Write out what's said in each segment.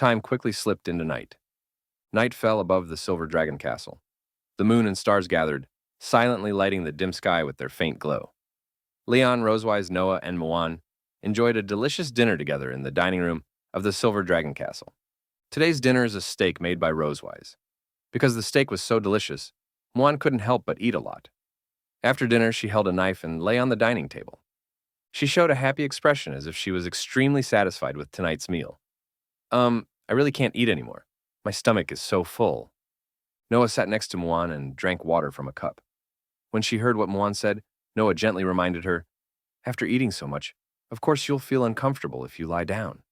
Time quickly slipped into night. Night fell above the silver dragon castle. The moon and stars gathered, silently lighting the dim sky with their faint glow. Leon, Rosewise, Noah, and Muan enjoyed a delicious dinner together in the dining room of the silver dragon castle. Today's dinner is a steak made by Rosewise. Because the steak was so delicious, Muan couldn't help but eat a lot. After dinner, she held a knife and lay on the dining table. She showed a happy expression as if she was extremely satisfied with tonight's meal. I really can't eat anymore. My stomach is so full. Noah sat next to Muan and drank water from a cup. When she heard what Muan said, Noah gently reminded her, "After eating so much, of course you'll feel uncomfortable if you lie down."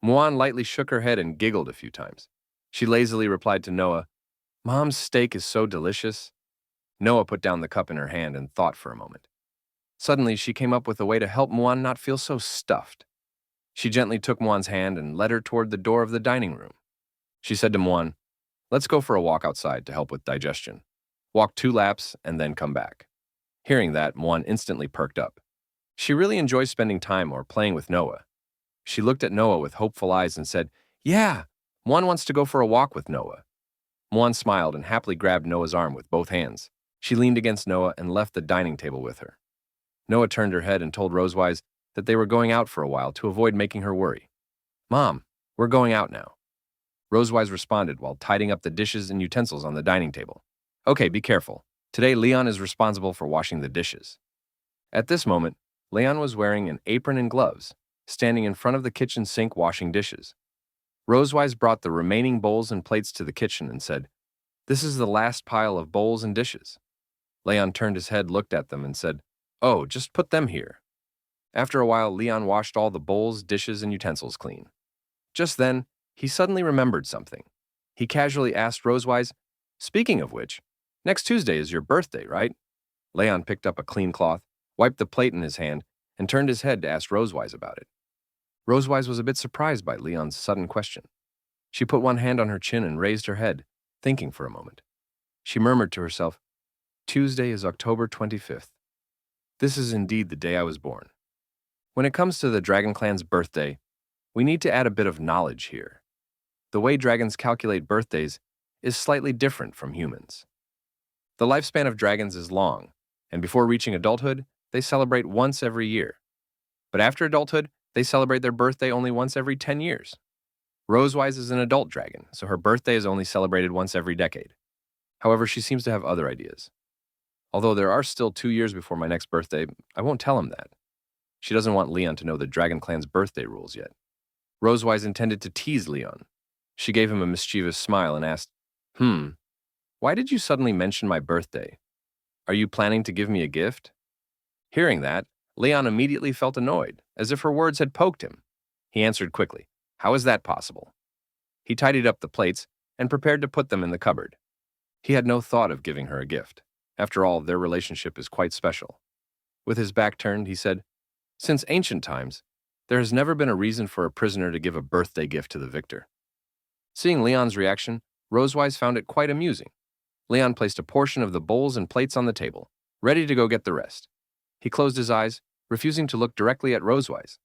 Muan lightly shook her head and giggled a few times. She lazily replied to Noah, "Mom's steak is so delicious." Noah put down the cup in her hand and thought for a moment. Suddenly, she came up with a way to help Muan not feel so stuffed. She gently took Muan's hand and led her toward the door of the dining room. She said to Muan, "Let's go for a walk outside to help with digestion. Walk 2 laps and then come back." Hearing that, Muan instantly perked up. She really enjoys spending time or playing with Noah. She looked at Noah with hopeful eyes and said, "Yeah, Muan wants to go for a walk with Noah." Muan smiled and happily grabbed Noah's arm with both hands. She leaned against Noah and left the dining table with her. Noah turned her head and told Rosewise that they were going out for a while to avoid making her worry. "Mom, we're going out now." Rosewise responded while tidying up the dishes and utensils on the dining table. "Okay, be careful. Today, Leon is responsible for washing the dishes." At this moment, Leon was wearing an apron and gloves, standing in front of the kitchen sink washing dishes. Rosewise brought the remaining bowls and plates to the kitchen and said, "This is the last pile of bowls and dishes." Leon turned his head, looked at them, and said, "Oh, just put them here." After a while, Leon washed all the bowls, dishes, and utensils clean. Just then, he suddenly remembered something. He casually asked Rosewise, "Speaking of which, next Tuesday is your birthday, right?" Leon picked up a clean cloth, wiped the plate in his hand, and turned his head to ask Rosewise about it. Rosewise was a bit surprised by Leon's sudden question. She put one hand on her chin and raised her head, thinking for a moment. She murmured to herself, "Tuesday is October 25th. This is indeed the day I was born." When it comes to the Dragon Clan's birthday, we need to add a bit of knowledge here. The way dragons calculate birthdays is slightly different from humans. The lifespan of dragons is long, and before reaching adulthood, they celebrate once every year. But after adulthood, they celebrate their birthday only once every 10 years. Rosewise is an adult dragon, so her birthday is only celebrated once every decade. However, she seems to have other ideas. Although there are still 2 years before my next birthday, I won't tell him that. She doesn't want Leon to know the Dragon Clan's birthday rules yet. Rosewise intended to tease Leon. She gave him a mischievous smile and asked, "Why did you suddenly mention my birthday? Are you planning to give me a gift?" Hearing that, Leon immediately felt annoyed, as if her words had poked him. He answered quickly, "How is that possible?" He tidied up the plates and prepared to put them in the cupboard. He had no thought of giving her a gift. After all, their relationship is quite special. With his back turned, he said, "Since ancient times, there has never been a reason for a prisoner to give a birthday gift to the victor." Seeing Leon's reaction, Rosewise found it quite amusing. Leon placed a portion of the bowls and plates on the table, ready to go get the rest. He closed his eyes, refusing to look directly at Rosewise.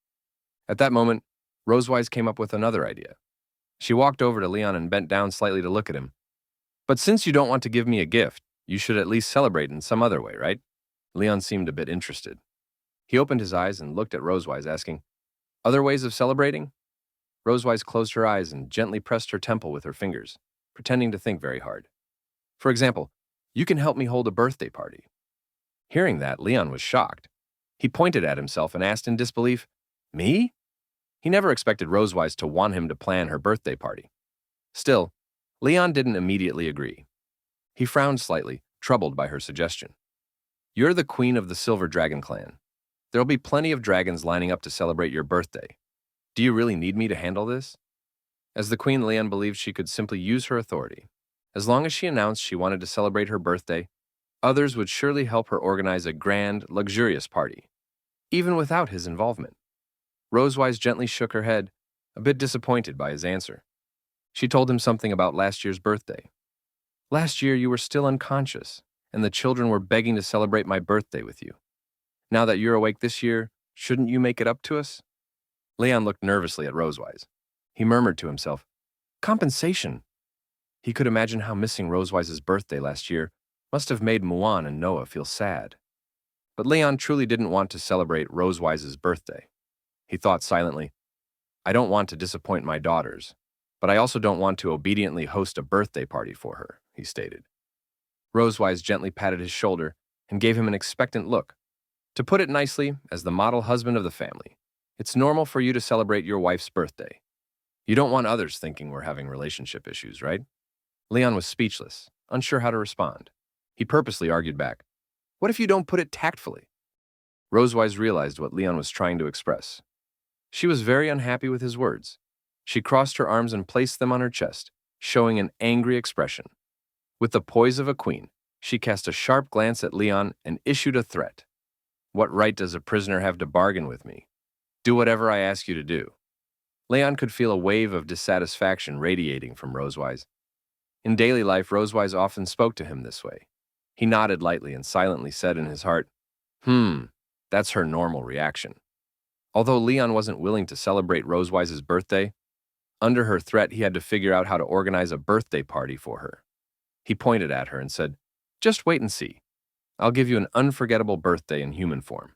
At that moment, Rosewise came up with another idea. She walked over to Leon and bent down slightly to look at him. "But since you don't want to give me a gift, you should at least celebrate in some other way, right?" Leon seemed a bit interested. He opened his eyes and looked at Rosewise, asking, "Other ways of celebrating?" Rosewise closed her eyes and gently pressed her temple with her fingers, pretending to think very hard. "For example, you can help me hold a birthday party." Hearing that, Leon was shocked. He pointed at himself and asked in disbelief, "Me?" He never expected Rosewise to want him to plan her birthday party. Still, Leon didn't immediately agree. He frowned slightly, troubled by her suggestion. "You're the queen of the Silver Dragon Clan. There'll be plenty of dragons lining up to celebrate your birthday. Do you really need me to handle this?" As the queen, Leon believed she could simply use her authority. As long as she announced she wanted to celebrate her birthday, others would surely help her organize a grand, luxurious party, even without his involvement. Rosewise gently shook her head, a bit disappointed by his answer. She told him something about last year's birthday. "Last year you were still unconscious, and the children were begging to celebrate my birthday with you. Now that you're awake this year, shouldn't you make it up to us?" Leon looked nervously at Rosewise. He murmured to himself, compensation! He could imagine how missing Rosewise's birthday last year must have made Muan and Noah feel sad. But Leon truly didn't want to celebrate Rosewise's birthday. He thought silently, I don't want to disappoint my daughters, but I also don't want to obediently host a birthday party for her, he stated. Rosewise gently patted his shoulder and gave him an expectant look. To put it nicely, as the model husband of the family, it's normal for you to celebrate your wife's birthday. You don't want others thinking we're having relationship issues, right? Leon was speechless, unsure how to respond. He purposely argued back, what if you don't put it tactfully? Rosewise realized what Leon was trying to express. She was very unhappy with his words. She crossed her arms and placed them on her chest, showing an angry expression. With the poise of a queen, she cast a sharp glance at Leon and issued a threat. What right does a prisoner have to bargain with me? Do whatever I ask you to do. Leon could feel a wave of dissatisfaction radiating from Rosewise. In daily life, Rosewise often spoke to him this way. He nodded lightly and silently said in his heart, that's her normal reaction. Although Leon wasn't willing to celebrate Rosewise's birthday, under her threat he had to figure out how to organize a birthday party for her. He pointed at her and said, just wait and see. I'll give you an unforgettable birthday in human form.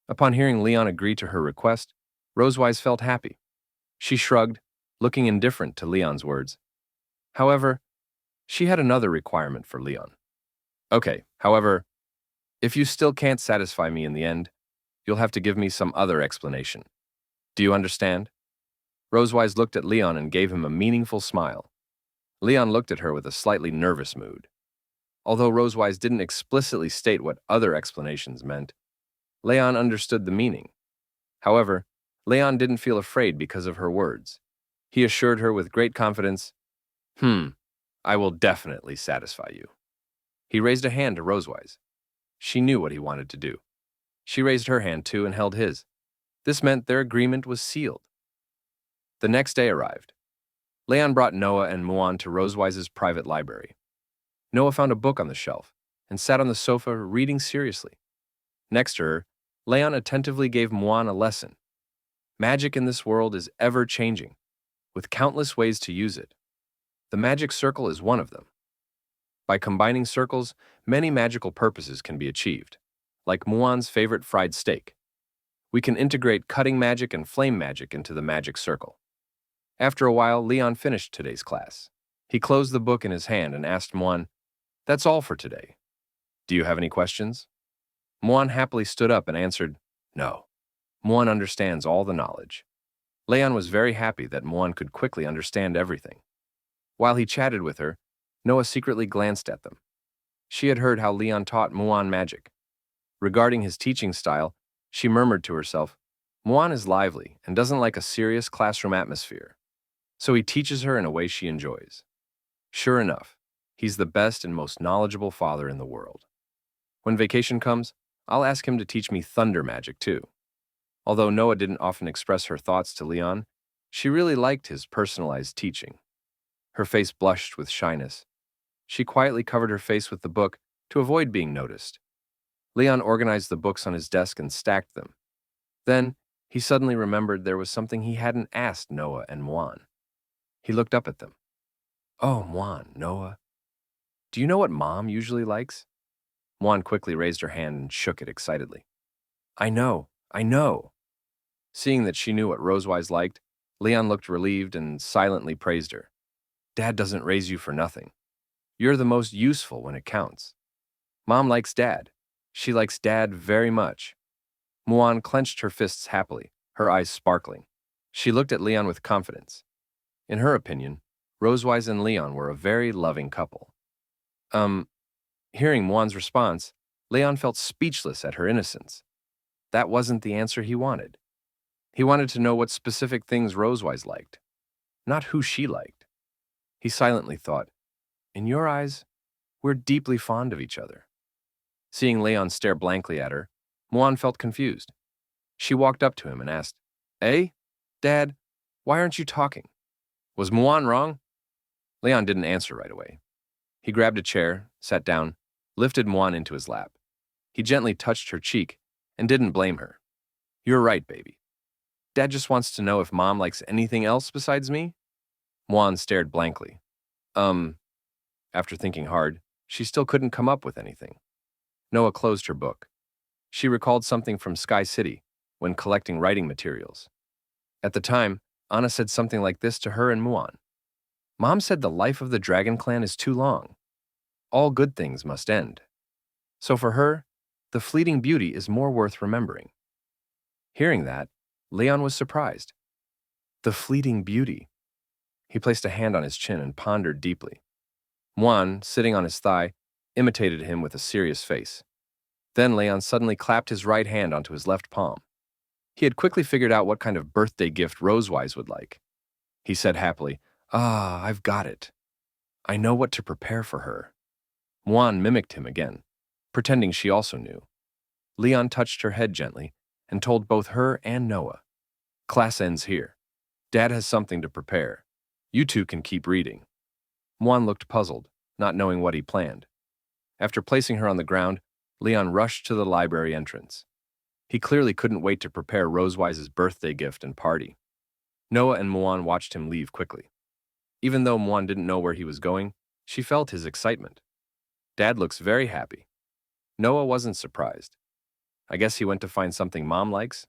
Upon hearing Leon agree to her request, Rosewise felt happy. She shrugged, looking indifferent to Leon's words. However, she had another requirement for Leon. Okay, however, if you still can't satisfy me in the end, you'll have to give me some other explanation. Do you understand? Rosewise looked at Leon and gave him a meaningful smile. Leon looked at her with a slightly nervous mood. Although Rosewise didn't explicitly state what other explanations meant, Leon understood the meaning. However, Leon didn't feel afraid because of her words. He assured her with great confidence, I will definitely satisfy you. He raised a hand to Rosewise. She knew what he wanted to do. She raised her hand too and held his. This meant their agreement was sealed. The next day arrived. Leon brought Noah and Muan to Rosewise's private library. Noah found a book on the shelf and sat on the sofa reading seriously. Next to her, Leon attentively gave Muan a lesson. Magic in this world is ever-changing, with countless ways to use it. The magic circle is one of them. By combining circles, many magical purposes can be achieved, like Muan's favorite fried steak. We can integrate cutting magic and flame magic into the magic circle. After a while, Leon finished today's class. He closed the book in his hand and asked Muan, that's all for today. Do you have any questions? Muan happily stood up and answered, no. Muan understands all the knowledge. Leon was very happy that Muan could quickly understand everything. While he chatted with her, Noah secretly glanced at them. She had heard how Leon taught Muan magic. Regarding his teaching style, she murmured to herself, Muan is lively and doesn't like a serious classroom atmosphere, so he teaches her in a way she enjoys. Sure enough, he's the best and most knowledgeable father in the world. When vacation comes, I'll ask him to teach me thunder magic too. Although Noah didn't often express her thoughts to Leon, she really liked his personalized teaching. Her face blushed with shyness. She quietly covered her face with the book to avoid being noticed. Leon organized the books on his desk and stacked them. Then, he suddenly remembered there was something he hadn't asked Noah and Muan. He looked up at them. Oh, Muan, Noah. Do you know what Mom usually likes? Muan quickly raised her hand and shook it excitedly. I know. Seeing that she knew what Rosewise liked, Leon looked relieved and silently praised her. Dad doesn't raise you for nothing. You're the most useful when it counts. Mom likes Dad. She likes Dad very much. Muan clenched her fists happily, her eyes sparkling. She looked at Leon with confidence. In her opinion, Rosewise and Leon were a very loving couple. Hearing Muan's response, Leon felt speechless at her innocence. That wasn't the answer he wanted. He wanted to know what specific things Rosewise liked, not who she liked. He silently thought, in your eyes, we're deeply fond of each other. Seeing Leon stare blankly at her, Muan felt confused. She walked up to him and asked, Dad, why aren't you talking? Was Muan wrong? Leon didn't answer right away. He grabbed a chair, sat down, lifted Muan into his lap. He gently touched her cheek and didn't blame her. You're right, baby. Dad just wants to know if Mom likes anything else besides me? Juan stared blankly. After thinking hard, she still couldn't come up with anything. Noah closed her book. She recalled something from Sky City when collecting writing materials. At the time, Anna said something like this to her and Muan. Mom said the life of the Dragon Clan is too long. All good things must end. So for her, the fleeting beauty is more worth remembering. Hearing that, Leon was surprised. The fleeting beauty. He placed a hand on his chin and pondered deeply. Juan, sitting on his thigh, imitated him with a serious face. Then Leon suddenly clapped his right hand onto his left palm. He had quickly figured out what kind of birthday gift Rosewise would like. He said happily, I've got it. I know what to prepare for her. Juan mimicked him again, pretending she also knew. Leon touched her head gently and told both her and Noah, class ends here. Dad has something to prepare. You two can keep reading. Juan looked puzzled, not knowing what he planned. After placing her on the ground, Leon rushed to the library entrance. He clearly couldn't wait to prepare Rosewise's birthday gift and party. Noah and Muan watched him leave quickly. Even though Muan didn't know where he was going, she felt his excitement. Dad looks very happy. Noah wasn't surprised. I guess he went to find something Mom likes,